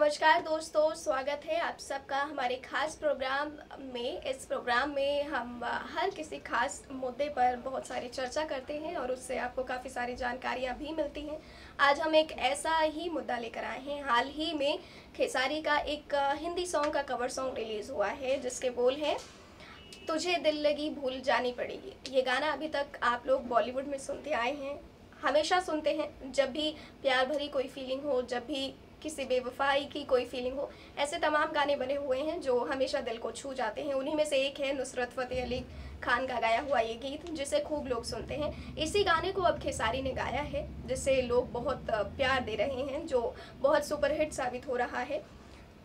नमस्कार दोस्तों, स्वागत है आप सबका हमारे खास प्रोग्राम में। इस प्रोग्राम में हम हर किसी खास मुद्दे पर बहुत सारी चर्चा करते हैं और उससे आपको काफ़ी सारी जानकारियाँ भी मिलती हैं। आज हम एक ऐसा ही मुद्दा लेकर आए हैं। हाल ही में खेसारी का एक हिंदी सॉन्ग का कवर सॉन्ग रिलीज़ हुआ है जिसके बोल हैं तुझे दिल लगी भूल जानी पड़ेगी। ये गाना अभी तक आप लोग बॉलीवुड में सुनते आए हैं, हमेशा सुनते हैं। जब भी प्यार भरी कोई फीलिंग हो, जब भी किसी बेवफाई की कोई फीलिंग हो, ऐसे तमाम गाने बने हुए हैं जो हमेशा दिल को छू जाते हैं। उन्हीं में से एक है नुसरत फ़तेह अली खान का गाया हुआ ये गीत, जिसे खूब लोग सुनते हैं। इसी गाने को अब खेसारी ने गाया है, जिससे लोग बहुत प्यार दे रहे हैं, जो बहुत सुपरहिट साबित हो रहा है।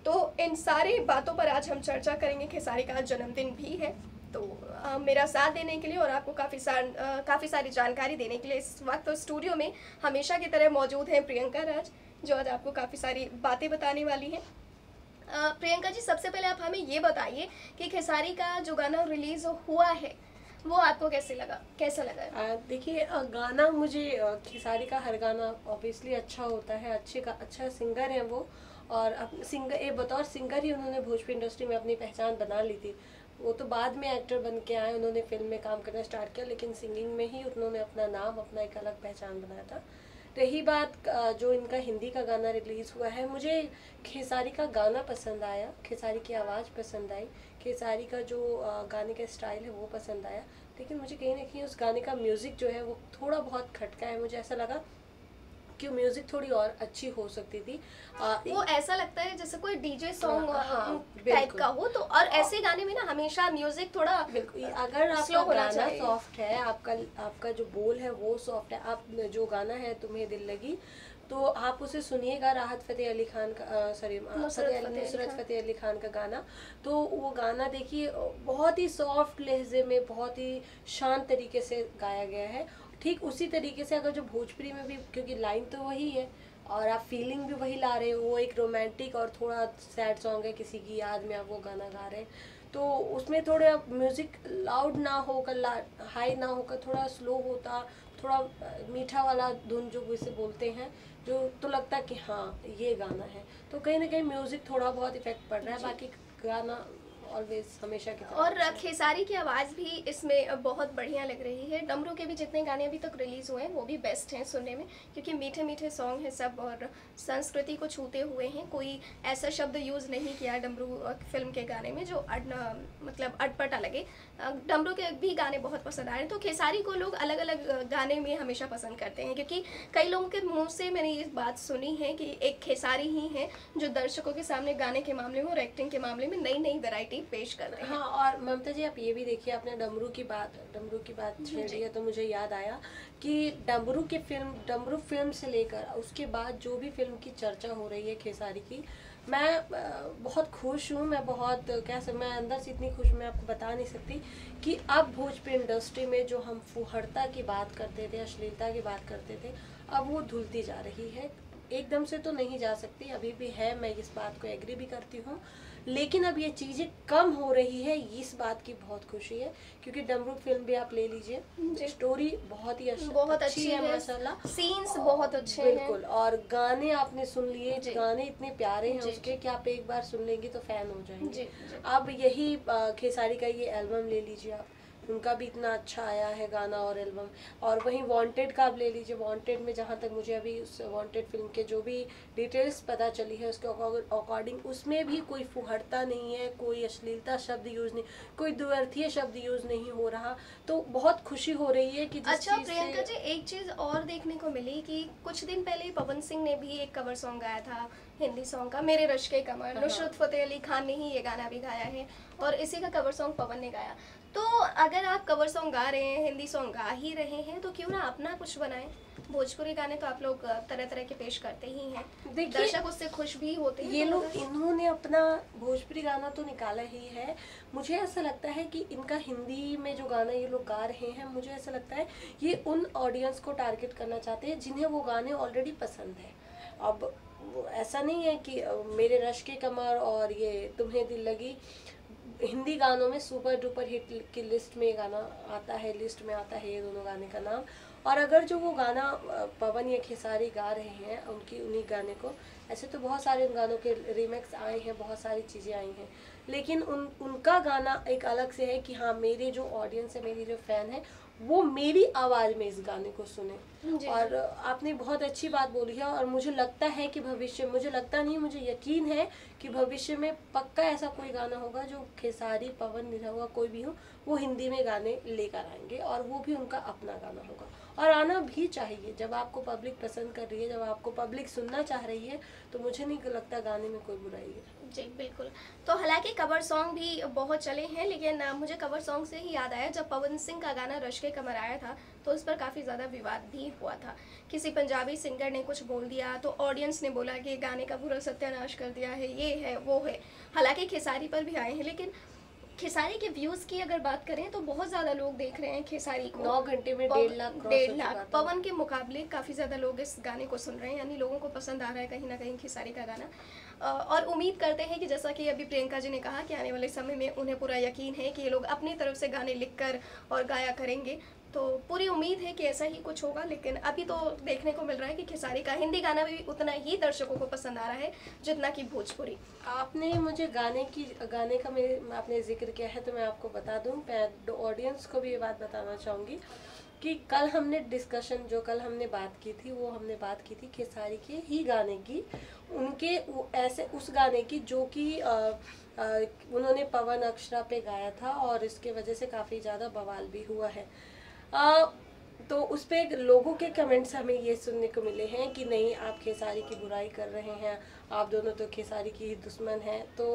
तो इन सारी बातों पर आज हम चर्चा करेंगे। खेसारी का जन्मदिन भी है, तो मेरा साथ देने के लिए और आपको काफ़ी सारी जानकारी देने के लिए इस वक्त तो स्टूडियो में हमेशा की तरह मौजूद हैं प्रियंका राज, जो आज आपको काफ़ी सारी बातें बताने वाली हैं। प्रियंका जी, सबसे पहले आप हमें ये बताइए कि खेसारी का जो गाना रिलीज़ हुआ है वो आपको कैसा लगा? देखिए, गाना मुझे खेसारी का हर गाना ऑब्वियसली अच्छा होता है। अच्छा सिंगर है वो, और बतौर सिंगर ही उन्होंने भोजपुरी इंडस्ट्री में अपनी पहचान बना ली थी। वो तो बाद में एक्टर बन के आए, उन्होंने फिल्म में काम करना स्टार्ट किया, लेकिन सिंगिंग में ही उन्होंने अपना नाम, अपना एक अलग पहचान बनाया था। रही बात जो इनका हिंदी का गाना रिलीज़ हुआ है, मुझे खेसारी का गाना पसंद आया, खेसारी की आवाज़ पसंद आई, खेसारी का जो गाने का स्टाइल है वो पसंद आया। लेकिन मुझे कहीं ना कहीं उस गाने का म्यूज़िक जो है वो थोड़ा बहुत खटका है। मुझे ऐसा लगा कि म्यूज़िक थोड़ी और अच्छी हो सकती थी। वो ऐसा लगता है जैसे कोई डीजे सॉन्ग हाँ, टाइप का हो, तो और ऐसे गाने में ना हमेशा म्यूजिक थोड़ा बिल्कुल, अगर आपका गाना सॉफ्ट है, आपका जो बोल है वो सॉफ्ट है, आप जो गाना है तुम्हें दिल लगी, तो आप उसे सुनिएगा राहत फ़तेह अली खान का, सॉरी नुसरत फ़तेह अली खान का गाना। तो वो गाना देखिए बहुत ही सॉफ्ट लहजे में, बहुत ही शांत तरीके से गाया गया है। ठीक उसी तरीके से अगर जो भोजपुरी में भी, क्योंकि लाइन तो वही है और आप फीलिंग भी वही ला रहे हो, वो एक रोमांटिक और थोड़ा सैड सॉन्ग है, किसी की याद में आप वो गाना गा रहे हैं, तो उसमें थोड़ा म्यूज़िक लाउड ना होकर, हाई ना होकर थोड़ा स्लो होता, थोड़ा मीठा वाला धुन जो इसे बोलते हैं, जो तो लगता है कि हाँ ये गाना है। तो कहीं ना कहीं म्यूज़िक थोड़ा बहुत इफेक्ट पड़ रहा है, बाकी गाना ऑलवेज हमेशा की तरह। और खेसारी की आवाज़ भी इसमें बहुत बढ़िया लग रही है। डमरू के भी जितने गाने अभी तक रिलीज़ हुए हैं वो भी बेस्ट हैं सुनने में, क्योंकि मीठे मीठे सॉन्ग हैं सब और संस्कृति को छूते हुए हैं। कोई ऐसा शब्द यूज़ नहीं किया डमरू फिल्म के गाने में जो मतलब अटपटा लगे। डमरू के भी गाने बहुत पसंद आ रहे हैं। तो खेसारी को लोग अलग अलग गाने में हमेशा पसंद करते हैं, क्योंकि कई लोगों के मुँह से मैंने ये बात सुनी है कि एक खेसारी ही है जो दर्शकों के सामने गाने के मामले में और एक्टिंग के मामले में नई नई वैरायटी पेश कर रहे हैं। हाँ, और ममता जी आप ये भी देखिए, आपने डमरू की बात छेड़ी है, तो मुझे याद आया कि डमरू फिल्म से लेकर उसके बाद जो भी फिल्म की चर्चा हो रही है खेसारी की, मैं बहुत खुश हूँ। मैं अंदर से इतनी खुश मैं आपको बता नहीं सकती कि अब भोजपुरी इंडस्ट्री में जो हम फुहड़ता की बात करते थे, अश्लीलता की बात करते थे, अब वो धुलती जा रही है। एकदम से तो नहीं जा सकती, अभी भी है, मैं इस बात को एग्री भी करती हूँ, लेकिन अब ये चीज़ें कम हो रही है, इस बात की बहुत खुशी है। क्योंकि डमरू फिल्म भी आप ले लीजिए, स्टोरी बहुत अच्छी है माशाल्लाह, सीन्स बहुत अच्छे हैं, बिल्कुल, और गाने आपने सुन लिए, गाने इतने प्यारे हैं उसके कि आप एक बार सुन लेंगे तो फैन हो जाएंगे। अब यही खेसारी का ये एल्बम ले लीजिए आप, उनका भी इतना अच्छा आया है गाना और एल्बम। और वहीं वांटेड का आप ले लीजिए, वांटेड में जहाँ तक मुझे अभी उस वांटेड फिल्म के जो भी डिटेल्स पता चली है उसके अकॉर्डिंग, उसमें भी कोई फुहड़ता नहीं है, कोई अश्लीलता शब्द यूज़ नहीं, कोई द्व्यर्थीय शब्द यूज़ नहीं हो रहा। तो बहुत खुशी हो रही है कि अच्छा प्रियंका जी, एक चीज़ और देखने को मिली कि कुछ दिन पहले पवन सिंह ने भी एक कवर सॉन्ग गाया था हिंदी सॉन्ग का, मेरे रश के कमर। नुसरत फ़तेह अली खान ने ही ये गाना भी गाया है और इसी का कवर सॉन्ग पवन ने गाया। तो अगर आप कवर सॉन्ग गा रहे हैं, हिंदी सॉन्ग गा ही रहे हैं, तो क्यों ना अपना कुछ बनाएं। भोजपुरी गाने तो आप लोग तरह तरह के पेश करते ही हैं, दर्शक उससे खुश भी होते हैं। ये लोग, इन्होंने अपना भोजपुरी गाना तो निकाला ही है। मुझे ऐसा लगता है कि इनका हिंदी में जो गाना ये लोग गा रहे हैं, मुझे ऐसा लगता है ये उन ऑडियंस को टारगेट करना चाहते हैं जिन्हें वो गाने ऑलरेडी पसंद है। अब ऐसा नहीं है कि मेरे रश के कमर और ये तुम्हें दिल लगी हिंदी गानों में सुपर डुपर हिट की लिस्ट में गाना आता है, लिस्ट में आता है ये दोनों गाने का नाम, और अगर जो वो गाना पवन या खेसारी गा रहे हैं उन्हीं गाने को, ऐसे तो बहुत सारे उन गानों के रीमेक्स आए हैं, बहुत सारी चीज़ें आई हैं, लेकिन उनका गाना एक अलग से है कि हाँ मेरे जो ऑडियंस है, मेरी जो फ़ैन है, वो मेरी आवाज़ में इस गाने को सुने। और आपने बहुत अच्छी बात बोली है, और मुझे लगता है कि भविष्य, मुझे लगता नहीं, मुझे यकीन है कि भविष्य में पक्का ऐसा कोई गाना होगा जो खेसारी, पवन, निरहुआ कोई भी हो, वो हिंदी में गाने लेकर आएंगे, और वो भी उनका अपना गाना होगा, और आना भी चाहिए। जब आपको पब्लिक पसंद कर रही है, जब आपको पब्लिक सुनना चाह रही है, तो मुझे नहीं लगता गाने में कोई बुराई है। जी बिल्कुल। तो हालांकि कवर सॉन्ग भी बहुत चले हैं, लेकिन मुझे कवर सॉन्ग से ही याद आया, जब पवन सिंह का गाना रश के कमर आया था तो उस पर काफ़ी ज़्यादा विवाद भी हुआ था। किसी पंजाबी सिंगर ने कुछ बोल दिया तो ऑडियंस ने बोला कि गाने का पूरा सत्यानाश कर दिया है, ये है वो है। हालांकि खेसारी पर भी आए हैं, लेकिन खेसारी के व्यूज़ की अगर बात करें तो बहुत ज़्यादा लोग देख रहे हैं खेसारी को। 9 घंटे में 1.5 लाख। पवन के मुकाबले काफ़ी ज़्यादा लोग इस गाने को सुन रहे हैं, यानी लोगों को पसंद आ रहा है कहीं ना कहीं खेसारी का गाना। और उम्मीद करते हैं कि जैसा कि अभी प्रियंका जी ने कहा कि आने वाले समय में उन्हें पूरा यकीन है कि ये लोग अपनी तरफ से गाने लिखकर और गाया करेंगे, तो पूरी उम्मीद है कि ऐसा ही कुछ होगा। लेकिन अभी तो देखने को मिल रहा है कि खेसारी का हिंदी गाना भी उतना ही दर्शकों को पसंद आ रहा है जितना कि भोजपुरी। आपने मुझे गाने का आपने जिक्र किया है, तो मैं आपको बता दूं, मैं ऑडियंस को भी ये बात बताना चाहूँगी कि कल हमने कल हमने बात की थी, वो हमने बात की थी खेसारी के ही गाने की, उनके ऐसे उस गाने की जो कि उन्होंने पवन अक्षरा पे गाया था, और इसके वजह से काफ़ी ज़्यादा बवाल भी हुआ है। तो उस पर लोगों के कमेंट्स हमें ये सुनने को मिले हैं कि नहीं, आप खेसारी की बुराई कर रहे हैं, आप दोनों तो खेसारी की ही दुश्मन हैं। तो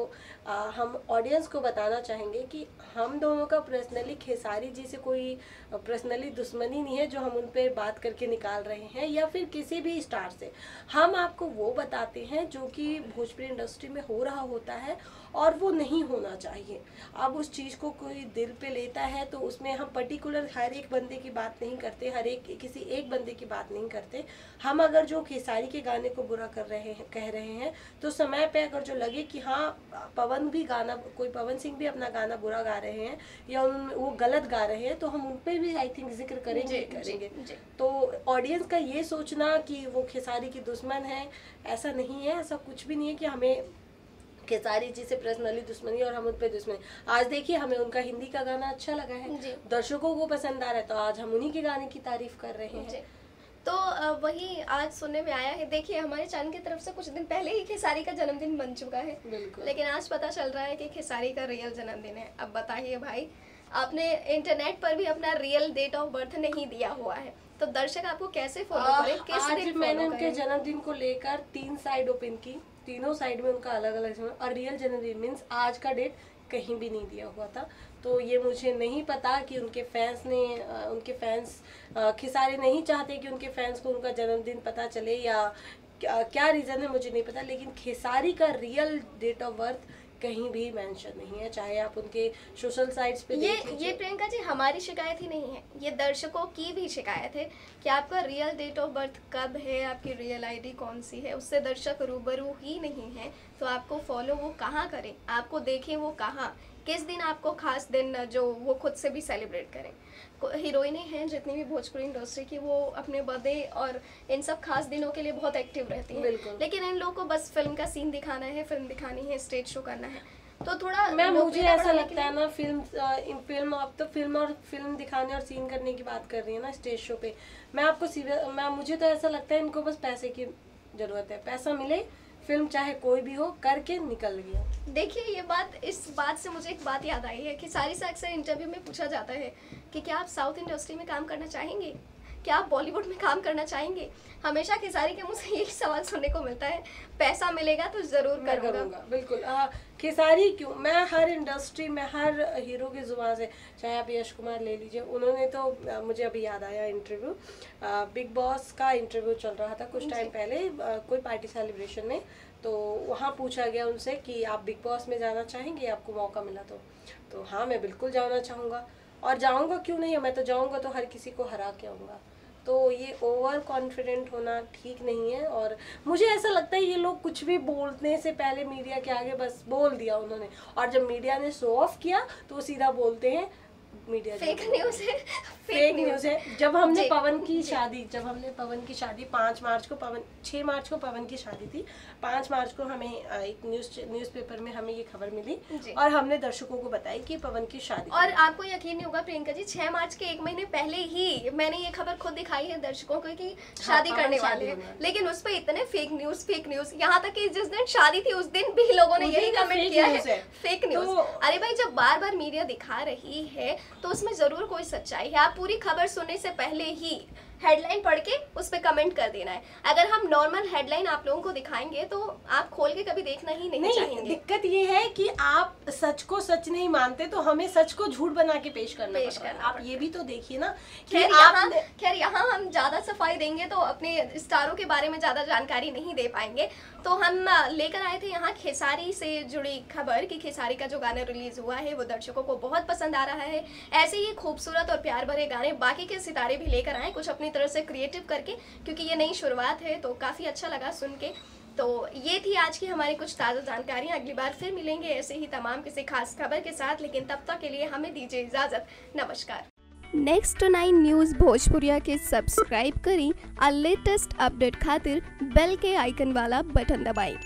हम ऑडियंस को बताना चाहेंगे कि हम दोनों का पर्सनली खेसारी जी से कोई पर्सनली दुश्मनी नहीं है जो हम उन पर बात करके निकाल रहे हैं, या फिर किसी भी स्टार से। हम आपको वो बताते हैं जो कि भोजपुरी इंडस्ट्री में हो रहा होता है, और वो नहीं होना चाहिए। अब उस चीज़ को कोई दिल पे लेता है तो उसमें हम पर्टिकुलर हर एक बंदे की बात नहीं करते, किसी एक बंदे की बात नहीं करते। हम अगर जो खेसारी के गाने को बुरा कह रहे हैं, तो समय पे अगर जो लगे कि हाँ पवन सिंह भी अपना गाना बुरा गा रहे हैं या वो गलत गा रहे हैं, तो हम उन पर भी आई थिंक जिक्र करेंगे। तो ऑडियंस का ये सोचना कि वो खेसारी की दुश्मन है, ऐसा नहीं है, ऐसा कुछ भी नहीं है कि हमें खेसारी जी से पर्सनली दुश्मनी और हम उन पे दुश्मनी। आज देखिए, हमें उनका हिंदी का गाना अच्छा लगा है, दर्शकों को पसंद आ रहा है, तो आज हम उन्हीं के गाने की तारीफ कर रहे हैं। तो वही आज सुनने में आया है। देखिए, हमारे चैनल की तरफ से कुछ दिन पहले ही खेसारी का जन्मदिन बन चुका है, लेकिन आज पता चल रहा है कि खेसारी का रियल जन्मदिन है। अब बताइए भाई, आपने इंटरनेट पर भी अपना रियल डेट ऑफ बर्थ नहीं दिया हुआ है, तो दर्शक आपको कैसे फॉलो करें? आज मैंने उनके जन्मदिन को लेकर 3 साइड ओपन की, तीनों साइड में उनका अलग अलग जन्म, और रियल जन्मदिन मीन्स आज का डेट कहीं भी नहीं दिया हुआ था। तो ये मुझे नहीं पता कि उनके फैंस खेसारी नहीं चाहते कि उनके फैंस को उनका जन्मदिन पता चले, या क्या रीज़न है मुझे नहीं पता। लेकिन खेसारी का रियल डेट ऑफ बर्थ कहीं भी मेंशन नहीं है, चाहे आप उनके सोशल साइट्स पे ये प्रियंका जी हमारी शिकायत ही नहीं है, ये दर्शकों की भी शिकायत है कि आपका रियल डेट ऑफ बर्थ कब है, आपकी रियल आईडी कौन सी है, उससे दर्शक रूबरू ही नहीं है। तो आपको फॉलो वो कहाँ करें, आपको देखें वो कहाँ, किस दिन आपको खास दिन जो वो खुद से भी सेलिब्रेट करें। हीरोइनें हैं जितनी भी भोजपुरी इंडस्ट्री की, वो अपने बर्थडे और इन सब खास दिनों के लिए बहुत एक्टिव रहती हैं, लेकिन इन लोगों को बस फिल्म का सीन दिखाना है, फिल्म दिखानी है, स्टेज शो करना है। तो थोड़ा मुझे ऐसा लगता है ना, फिल्म आप तो फिल्म दिखाने और सीन करने की बात कर रही है ना स्टेज शो पे। मुझे तो ऐसा लगता है इनको बस पैसे की जरूरत है, पैसा मिले, फिल्म चाहे कोई भी हो, करके निकल गया। देखिए, इस बात से मुझे एक बात याद आई है कि सारी से अक्सर इंटरव्यू में पूछा जाता है कि क्या आप साउथ इंडस्ट्री में काम करना चाहेंगे, क्या आप बॉलीवुड में काम करना चाहेंगे। हमेशा खेसारी के मुंह से यही सवाल सुनने को मिलता है, पैसा मिलेगा तो जरूर करूँगा। बिल्कुल। खेसारी क्यों, मैं हर इंडस्ट्री में हर हीरो की जुबान से, चाहे आप यश कुमार ले लीजिए, उन्होंने तो मुझे अभी याद आया इंटरव्यू, बिग बॉस का इंटरव्यू चल रहा था कुछ टाइम पहले, कोई पार्टी सेलिब्रेशन में, तो वहाँ पूछा गया उनसे कि आप बिग बॉस में जाना चाहेंगे, आपको मौका मिला तो हाँ मैं बिल्कुल जाना चाहूँगा, और जाऊँगा क्यों नहीं, मैं तो जाऊँगा तो हर किसी को हरा के आऊँगा। तो ये ओवर कॉन्फिडेंट होना ठीक नहीं है, और मुझे ऐसा लगता है ये लोग कुछ भी बोलने से पहले मीडिया के आगे बस बोल दिया उन्होंने, और जब मीडिया ने शो ऑफ किया तो वो सीधा बोलते हैं मीडिया फेक न्यूज़ है, फेक न्यूज़ है। जब हमने पवन की शादी 5 मार्च को 6 मार्च को पवन की शादी थी, 5 मार्च को हमें एक न्यूज़पेपर में हमें ये खबर मिली और हमने दर्शकों को बताई कि पवन की शादी। और आपको यकीन नहीं होगा प्रियंका जी, 6 मार्च के 1 महीने पहले ही मैंने ये खबर खुद दिखाई है दर्शकों को कि शादी करने वाले हैं, लेकिन उस पर इतने फेक न्यूज़, यहाँ तक कि जिस दिन शादी थी उस दिन भी लोगों ने यही कमेंट किया है, फेक न्यूज़। अरे भाई, जब बार बार मीडिया दिखा रही है तो उसमें जरूर कोई सच्चाई है। आप पूरी खबर सुनने से पहले ही हेडलाइन पढ़ के उस पर कमेंट कर देना है। अगर हम नॉर्मल हेडलाइन आप लोगों को दिखाएंगे तो आप खोल के कभी देखना ही नहीं चाहेंगे। दिक्कत ये है कि आप सच को सच नहीं मानते तो हमें सच को झूठ बना के पेश करना। आप ये भी तो देखिए ना। खैर यहाँ हम ज्यादा सफाई देंगे तो अपने स्टारों के बारे में ज्यादा जानकारी नहीं दे पाएंगे, तो हम लेकर आए थे यहाँ खेसारी से जुड़ी खबर कि खेसारी का जो गाना रिलीज हुआ है वो दर्शकों को बहुत पसंद आ रहा है। ऐसे ही खूबसूरत और प्यार भरे गाने बाकी के सितारे भी लेकर आए, कुछ अपनी तरह से क्रिएटिव करके, क्योंकि ये नई शुरुआत है तो काफ़ी अच्छा लगा सुन के। तो ये थी आज की हमारी कुछ ताज़ा जानकारियाँ। अगली बार फिर मिलेंगे ऐसे ही तमाम किसी खास खबर के साथ, लेकिन तब तक के लिए हमें दीजिए इजाज़त। नमस्कार। नेक्स्ट 9 न्यूज़ भोजपुरिया के सब्सक्राइब करी और लेटेस्ट अपडेट खातिर बेल के आइकन वाला बटन दबाएं।